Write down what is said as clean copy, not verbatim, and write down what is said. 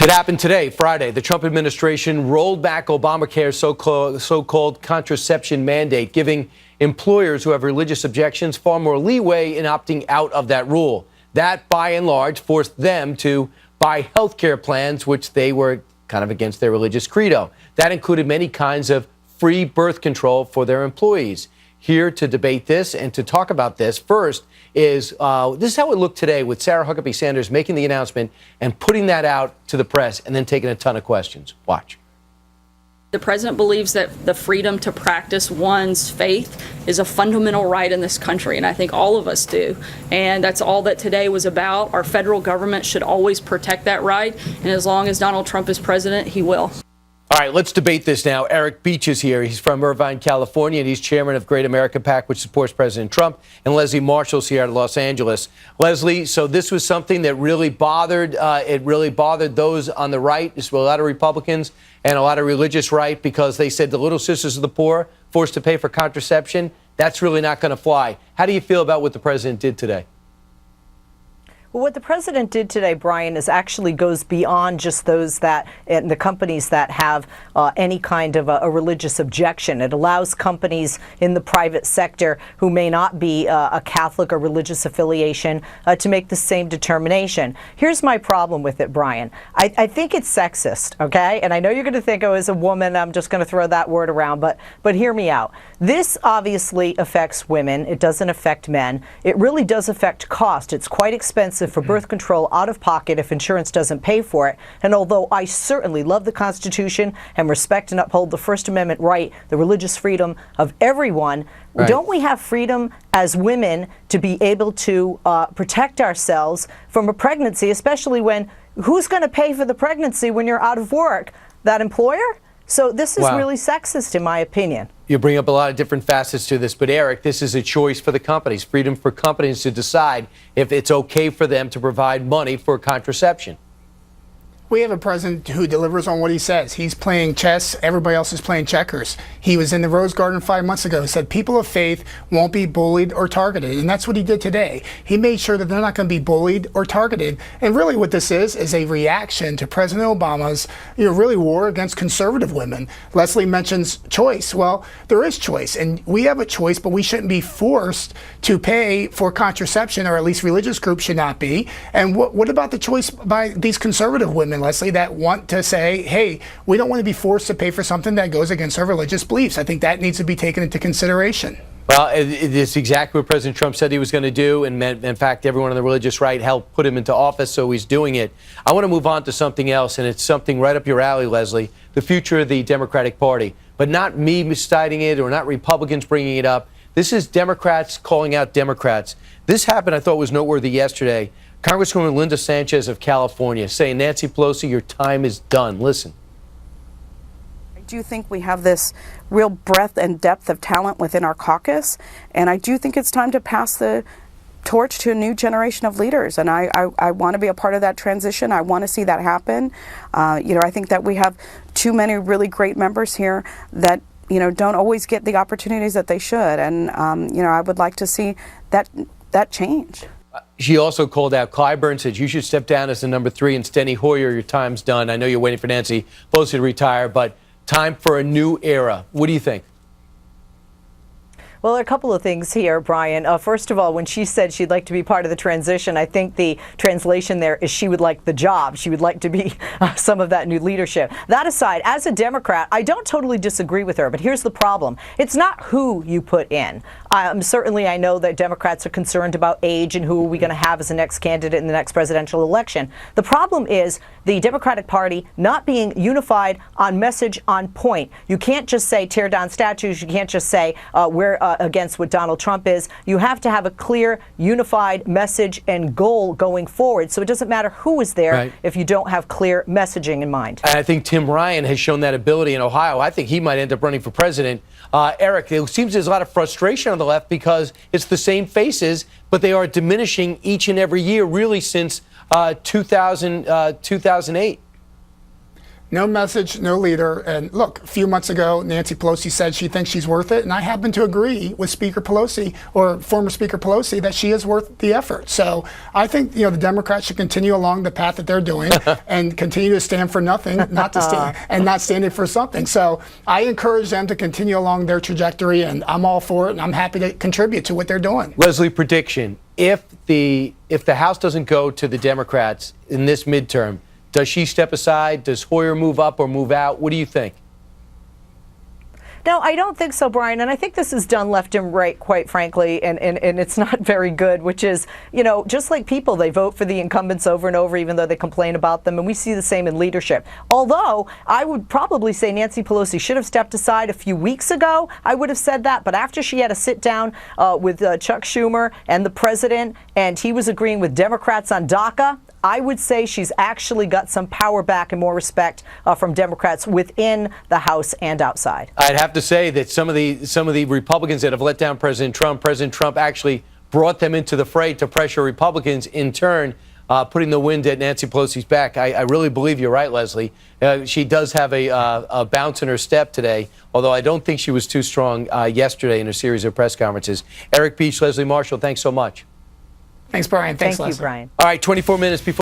It happened today, Friday. The Trump administration rolled back Obamacare's so-called contraception mandate, giving employers who have religious objections far more leeway in opting out of that rule. That, by and large, forced them to buy health care plans, which they were kind of against their religious credo. That included many kinds of free birth control for their employees. Here to debate this and to talk about this first is this is how it looked today with Sarah Huckabee Sanders making the announcement and putting that out to the press and then taking a ton of questions. Watch. The president believes that the freedom to practice one's faith is a fundamental right in this country, and I think all of us do. And that's all that today was about. Our federal government should always protect that right, and as long as Donald Trump is president, he will. All right, let's debate this now. Eric Beach is here. He's from Irvine, California, and he's chairman of Great America PAC, which supports President Trump. And Leslie Marshall's here out of Los Angeles. Leslie, so this was something that really bothered, those on the right. There's a lot of Republicans and a lot of religious right because they said the Little Sisters of the Poor forced to pay for contraception. That's really not going to fly. How do you feel about what the president did today? Well, what the president did today, Brian, is actually goes beyond just those that and the companies that have any kind of a religious objection. It allows companies in the private sector who may not be a Catholic or religious affiliation to make the same determination. Here's my problem with it, Brian. I think it's sexist, okay? And I know you're going to think, oh, as a woman, I'm just going to throw that word around, but hear me out. This obviously affects women. It doesn't affect men. It really does affect cost. It's quite expensive for birth control out of pocket if insurance doesn't pay for it. And although I certainly love the Constitution and respect and uphold the First Amendment right, the religious freedom of everyone, don't we have freedom as women to be able to protect ourselves from a pregnancy, especially when who's going to pay for the pregnancy when you're out of work? That employer? So this is really sexist, in my opinion. You bring up a lot of different facets to this, but Eric, this is a choice for the companies, freedom for companies to decide if it's okay for them to provide money for contraception. We have a president who delivers on what he says. He's playing chess. Everybody else is playing checkers. He was in the Rose Garden 5 months ago. He said people of faith won't be bullied or targeted. And that's what he did today. He made sure that they're not going to be bullied or targeted. And really what this is a reaction to President Obama's really war against conservative women. Leslie mentions choice. Well, there is choice. And we have a choice, but we shouldn't be forced to pay for contraception, or at least religious groups should not be. And what about the choice by these conservative women, Leslie, that want to say, hey, we don't want to be forced to pay for something that goes against our religious beliefs? I think that needs to be taken into consideration. Well, it's exactly what President Trump said he was going to do. And in fact, everyone on the religious right helped put him into office, so he's doing it. I want to move on to something else, and it's something right up your alley, Leslie, the future of the Democratic Party. But not me misciting it or not Republicans bringing it up. This is Democrats calling out Democrats. This happened, I thought, was noteworthy yesterday. Congresswoman Linda Sanchez of California saying, Nancy Pelosi, your time is done. Listen. I do think we have this real breadth and depth of talent within our caucus, and I do think it's time to pass the torch to a new generation of leaders, and I want to be a part of that transition. I want to see that happen. I think that we have too many really great members here that don't always get the opportunities that they should, and I would like to see that change. She also called out Clyburn, said you should step down as the number 3, and Steny Hoyer, your time's done. I know you're waiting for Nancy Pelosi to retire, but time for a new era. What do you think? Well, there are a couple of things here, Brian. First of all, when she said she'd like to be part of the transition, I think the translation there is she would like the job. She would like to be some of that new leadership. That aside, as a Democrat, I don't totally disagree with her, but here's the problem. It's not who you put in. Certainly, I know that Democrats are concerned about age and who are we going to have as the next candidate in the next presidential election. The problem is the Democratic Party not being unified on message, on point. You can't just say tear down statues. You can't just say we're against what Donald Trump is. You have to have a clear, unified message and goal going forward. So it doesn't matter who is there if you don't have clear messaging in mind. I think Tim Ryan has shown that ability in Ohio. I think he might end up running for president. Eric, it seems there's a lot of frustration on the left because it's the same faces, but they are diminishing each and every year, really since 2008. No message, no leader. And look, a few months ago, Nancy Pelosi said she thinks she's worth it. And I happen to agree with Speaker Pelosi, or former Speaker Pelosi, that she is worth the effort. So I think, the Democrats should continue along the path that they're doing and continue to stand for nothing, not to stand, and not standing for something. So I encourage them to continue along their trajectory, and I'm all for it, and I'm happy to contribute to what they're doing. Leslie, prediction. If the House doesn't go to the Democrats in this midterm, does she step aside? Does Hoyer move up or move out? What do you think? No, I don't think so, Brian. And I think this is done left and right, quite frankly, and it's not very good, which is, just like people, they vote for the incumbents over and over, even though they complain about them. And we see the same in leadership. Although I would probably say Nancy Pelosi should have stepped aside a few weeks ago. I would have said that. But after she had a sit down with Chuck Schumer and the president, and he was agreeing with Democrats on DACA, I would say she's actually got some power back and more respect from Democrats within the House and outside. I'd have to say that some of the Republicans that have let down President Trump actually brought them into the fray to pressure Republicans, in turn putting the wind at Nancy Pelosi's back. I really believe you're right, Leslie. She does have a bounce in her step today, although I don't think she was too strong yesterday in a series of press conferences. Eric Beach, Leslie Marshall, thanks so much. Thanks, Brian. Thanks, Thank you, Leslie. Brian. All right, 24 minutes before